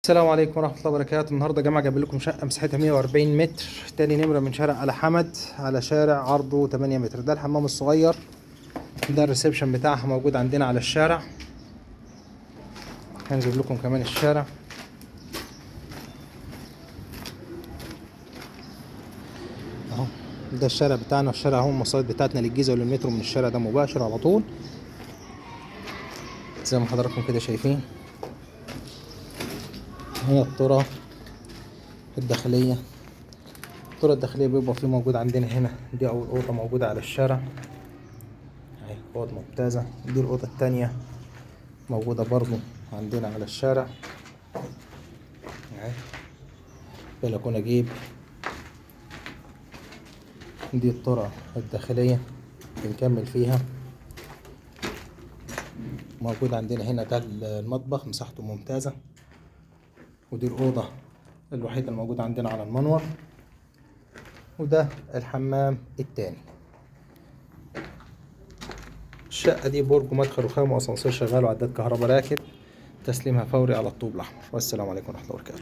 السلام عليكم ورحمة الله وبركاته. النهارده يا جماعة جايب لكم شقة مساحتها 140 متر، تاني نمرة من شارع آل حمد، على شارع عرضه 8 متر. ده الحمام الصغير، ده الريسبشن بتاعها موجود عندنا على الشارع. هنجيب لكم كمان الشارع اهو. ده الشارع بتاعنا، الشارع اهو المصايد بتاعتنا للجيزة وللمترو من الشارع ده مباشر على طول زي ما حضراتكم كده شايفين. هي الطرق الداخلية، الطرق الداخلية بيبقى فيه موجود عندنا هنا. دي أول أوضة موجودة على الشارع اهي، أوضة ممتازة. دي الأوضة التانية موجودة برضو عندنا على الشارع اهي، بلكونة جيب. دي الطرق الداخلية بنكمل فيها. موجود عندنا هنا ده المطبخ مساحته ممتازة، ودي الأوضة الوحيدة الموجودة عندنا على المنور، وده الحمام التاني. الشقة دي برج مدخل رخام وأسانسير شغال وعداد كهرباء راكب، تسليمها فوري على الطوب الأحمر. والسلام عليكم ورحمة الله وبركاته.